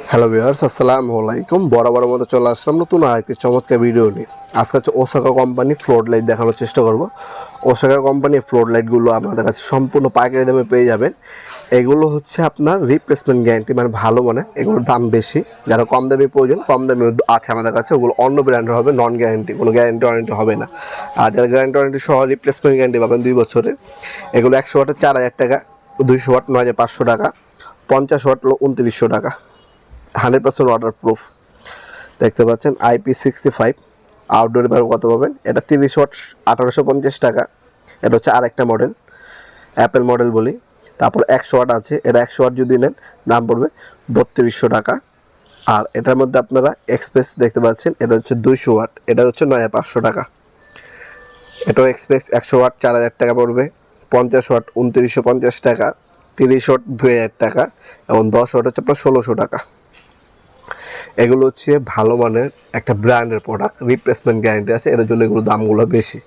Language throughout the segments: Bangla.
হ্যালো ভিউয়ার্স, আসসালামু আলাইকুম। বরাবর মতো চলে আসলাম নতুন আরেকটি চমৎকার ভিডিও নিয়ে। আজকে হচ্ছে ওসাকা কোম্পানি ফ্লোর লাইট দেখানোর চেষ্টা করব। ওসাকা কোম্পানির ফ্লোর লাইটগুলো আমাদের কাছে সম্পূর্ণ পাইকারি দামে পেয়ে যাবেন। এগুলো হচ্ছে আপনার রিপ্লেসমেন্ট গ্যারান্টি, মানে ভালো মানে এগুলোর দাম বেশি। যারা কম দামে প্রয়োজন, কম দামে আছে আমাদের কাছে, ওগুলো অন্য ব্র্যান্ডের হবে, নন গ্যারান্টি, কোনো গ্যারান্টি ওয়ারেন্টি হবে না। আর যারা গ্যারান্টি ওয়ারেন্টি সহ রিপ্লেসমেন্ট গ্যারান্টি পাবেন 2 বছরের, এগুলো 100 ওয়াটের 4000 টাকা, 200 ওয়াট 9500 টাকা, 50 ওয়াট হলো 2900 টাকা। 100% ওয়াটার প্রুফ দেখতে পাচ্ছেন। IP65 আউটডোরে ব্যবহার কত পাবেন, এটা 30 ওয়াট 1850 টাকা। এটা হচ্ছে আরেকটা মডেল, অ্যাপেল মডেল বলি। তারপর 100 ওয়াট আছে, এটা 100 ওয়াট যদি নেন দাম পড়বে 3200 টাকা। আর এটার মধ্যে আপনারা এক্সপ্রেস দেখতে পাচ্ছেন, এটা হচ্ছে 200 ওয়াট, এটা হচ্ছে 9500 টাকা। এটাও এক্সপ্রেস 100 ওয়াট 4000 টাকা পড়বে, 50 ওয়াট 2950 টাকা, 30 ওয়াট 2000 টাকা এবং 10 ওয়াট হচ্ছে আপনার 1600 টাকা। এগুলো হচ্ছে ভালো মানের একটা ব্র্যান্ডের প্রোডাক্ট, রিপ্লেসমেন্ট গ্যারান্টি আছে, এর জন্য এগুলো দামগুলো বেশি।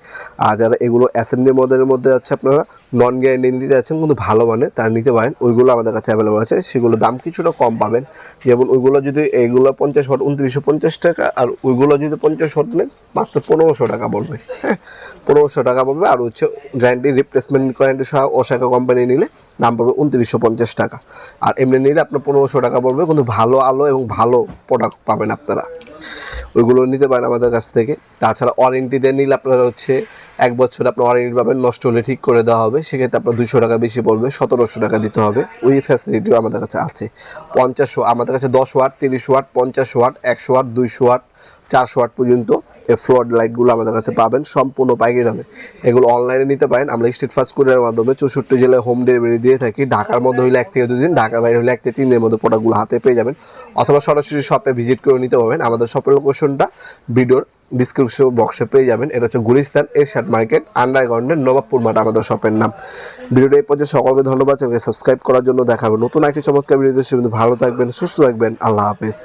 আর যারা এগুলো অ্যাসেম্বলি মডেলের মধ্যে আছে আপনারা নন গ্যারান্টি নিতে যাচ্ছেন কিন্তু ভালো মানের, তারা নিতে পারেন। ওইগুলো আমাদের কাছে অ্যাভেলেবল আছে, সেগুলো দাম কিছুটা কম পাবেন। যেমন ওইগুলো যদি এইগুলো 50 ওয়াট 2950 টাকা, আর ওইগুলো যদি 50 ওয়াট নেন মাত্র 1500 টাকা পড়বে। হ্যাঁ, 1500 টাকা পড়বে। আর হচ্ছে গ্যারান্টি রিপ্লেসমেন্ট গ্যারান্টি সহ ওসাকা কোম্পানি নিলে দাম পড়বে 2950 টাকা। আর এমনি নিলে আপনার 1500 টাকা পড়বে, কিন্তু ভালো আলো এবং ভালো প্রোডাক্ট পাবেন আপনারা। ওইগুলো নিতে পারেন আমাদের কাছ থেকে। তাছাড়া ওয়ারেন্টি দিয়ে নিলে আপনারা হচ্ছে 1 বছর আপনার ওয়ারেন্টি পাবেন, নষ্ট হলে ঠিক করে দেওয়া হবে। সেক্ষেত্রে আপনার 200 টাকা বেশি পড়বে, 1700 টাকা দিতে হবে। ওই ফ্যাসিলিটিও আমাদের কাছে আছে। 50 আমাদের কাছে 10 watt 30 watt 50 watt 100 watt 200 watt 400 watt পর্যন্ত এই ফ্লোর লাইটগুলো আমাদের কাছে পাবেন সম্পূর্ণ পাইকারি দামে। এগুলো অনলাইনে নিতে পারেন, আমরা স্ট্রিট ফাস্ট কুরিয়ারের মাধ্যমে 64 জেলায় হোম ডেলিভারি দিয়ে থাকি। ঢাকার মধ্যে হলে 1 থেকে 2 দিন, ঢাকার বাইরে হলে 1 থেকে 3 দিনের মধ্যে প্রোডাক্টগুলো হাতে পেয়ে যাবেন। অথবা সরাসরি শপে ভিজিট করে নিতে পারবেন। আমাদের শপের লোকেশনটা ভিডিওর ডিসক্রিপশন বক্সে পেয়ে যাবেন। এটা হচ্ছে গুলিস্তান এরশাদ মার্কেট, আন্ডারগ্রাউন্ডের নবাবপুর মাঠ আমাদের শপের নাম। ভিডিওটা এই পর্যন্ত সকলকে ধন্যবাদ, চ্যানেলকে সাবস্ক্রাইব করার জন্য। দেখাবেন নতুন একটি চমৎকার ভিডিও। ভালো থাকবেন, সুস্থ থাকবেন, আল্লাহ হাফেজ।